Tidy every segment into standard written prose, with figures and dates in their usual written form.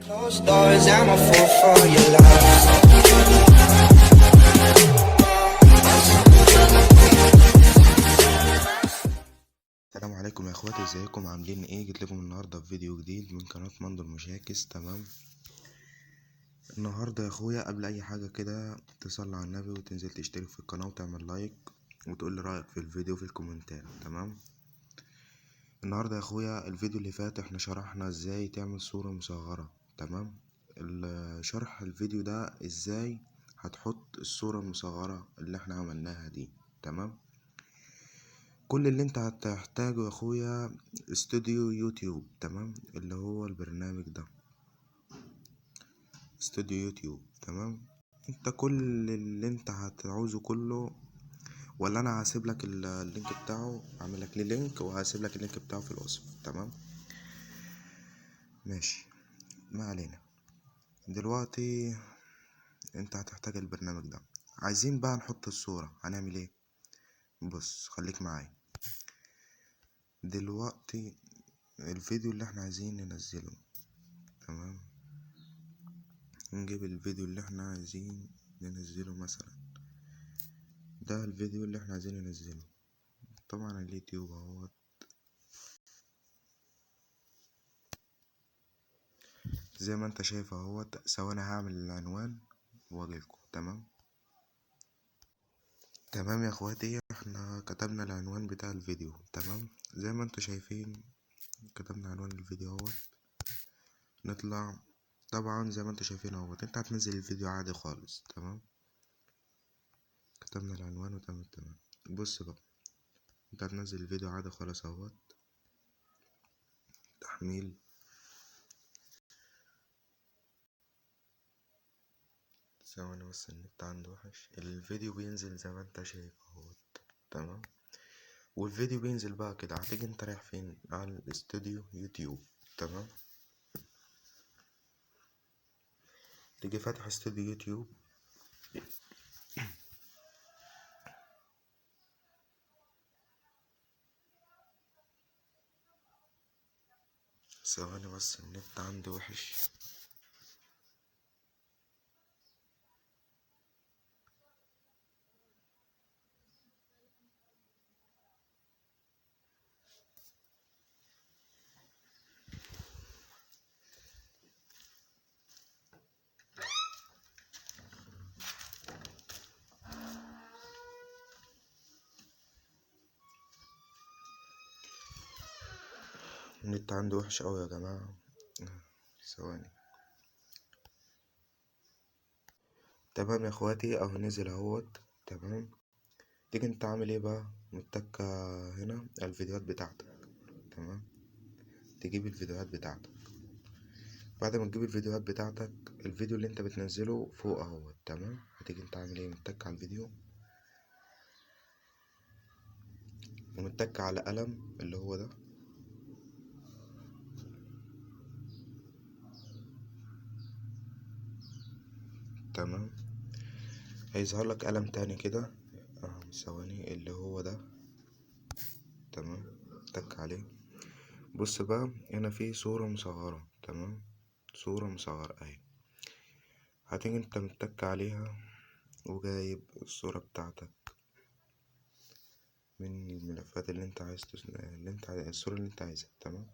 Closed doors, I'm a fool for your love. السلام عليكم يا اخواتي، ازيكم عاملين ايه؟ جيت لكم النهارده في فيديو جديد من قناه مندو المشاكس. تمام. النهارده يا اخويا قبل اي حاجه كده تصلي على النبي وتنزل تشترك في القناه وتعمل لايك وتقول لي رايك في الفيديو في الكومنتات. تمام. النهارده يا اخويا الفيديو اللي فات احنا شرحنا ازاي تعمل صوره مصغره. تمام. شرح الفيديو ده ازاي هتحط الصوره المصغره اللي احنا عملناها دي. تمام. كل اللي انت هتحتاجه يا اخويا استوديو يوتيوب. تمام. اللي هو البرنامج ده استوديو يوتيوب. تمام. انت كل اللي انت هتعوزه كله، ولا انا هسيب لك اللينك بتاعه، اعمل لك ليه لينك وهسيب لك اللينك بتاعه في الوصف. تمام. ماشي، ما علينا. دلوقتي انت هتحتاج البرنامج ده. عايزين بقى نحط الصورة، هنعمل ايه؟ بص خليك معايا دلوقتي. الفيديو اللي احنا عايزين ننزله، تمام، نجيب الفيديو اللي احنا عايزين ننزله. مثلا ده الفيديو اللي احنا عايزين ننزله. طبعا اليوتيوب اهو، زي ما انت شايف اهو. ثواني هعمل العنوان واجيلكوا. تمام. تمام يا اخواتي، احنا كتبنا العنوان بتاع الفيديو. تمام. زي ما انتوا شايفين كتبنا عنوان الفيديو اهو. نطلع طبعا زي ما انتوا شايفين اهو. انت هتنزل الفيديو عادي خالص. تمام. كتبنا العنوان وتمام. تمام. بص بقى، انت هتنزل الفيديو عادي خالص اهو. تحميل. ثواني بس النت عنده وحش. الفيديو بينزل زي ما انت شايف اهو. تمام. والفيديو بينزل بقى كده. هتيجي انت رايح فين؟ على الاستوديو يوتيوب. تمام. تيجي فاتح استوديو يوتيوب. ثواني بس النت عندي وحش. النت عندي وحش اوي يا جماعة. ثواني. تمام يا اخواتي اهو نزل اهوت. تمام. تيجي انت عامل ايه بقى؟ متكة هنا الفيديوهات بتاعتك. تمام. تجيب الفيديوهات بتاعتك. بعد ما تجيب الفيديوهات بتاعتك، الفيديو اللي انت بتنزله فوق اهوت. تمام. هتيجي انت عامل ايه؟ متك على الفيديو ومتك على قلم اللي هو ده. تمام. هيظهر لك قلم تاني كده. ثواني اللي هو ده. تمام. تك عليه. بص بقى هنا في صورة مصغرة. تمام. صورة مصغرة اهي. هتيجي انت متك عليها وجايب الصورة بتاعتك من الملفات اللي انت عايز الصورة اللي انت عايزها. تمام.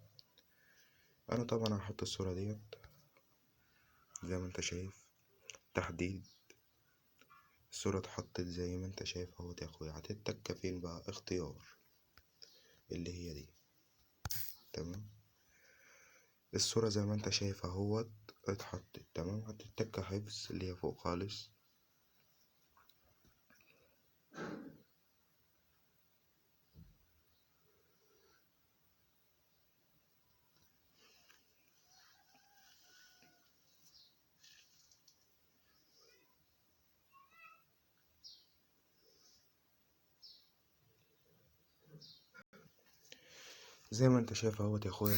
انا طبعا هحط الصورة ديت زي ما انت شايف. تحديد. الصورة اتحطت زي ما انت شايف اهوت يا اخويا. هتتك فين بقى؟ اختيار، اللي هي دي. تمام. الصورة زي ما انت شايف اهوت اتحطت. تمام. هتتك حفظ اللي هي فوق خالص. زي ما انت شايف اهوت يا اخويا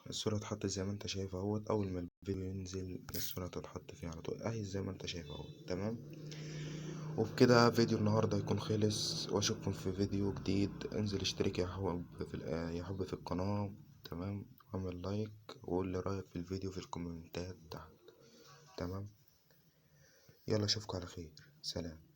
الصورة اتحطت زي ما انت شايف اهوت. اول ما الفيديو ينزل الصورة تتحط فيه على طول اهي زي ما انت شايف اهوت. تمام. وبكده فيديو النهاردة يكون خلص، واشوفكم في فيديو جديد. انزل اشترك يا حب في القناة. تمام. اعمل لايك وقول لي رأيك في الفيديو في الكومنتات تحت. تمام، يلا اشوفكم على خير، سلام.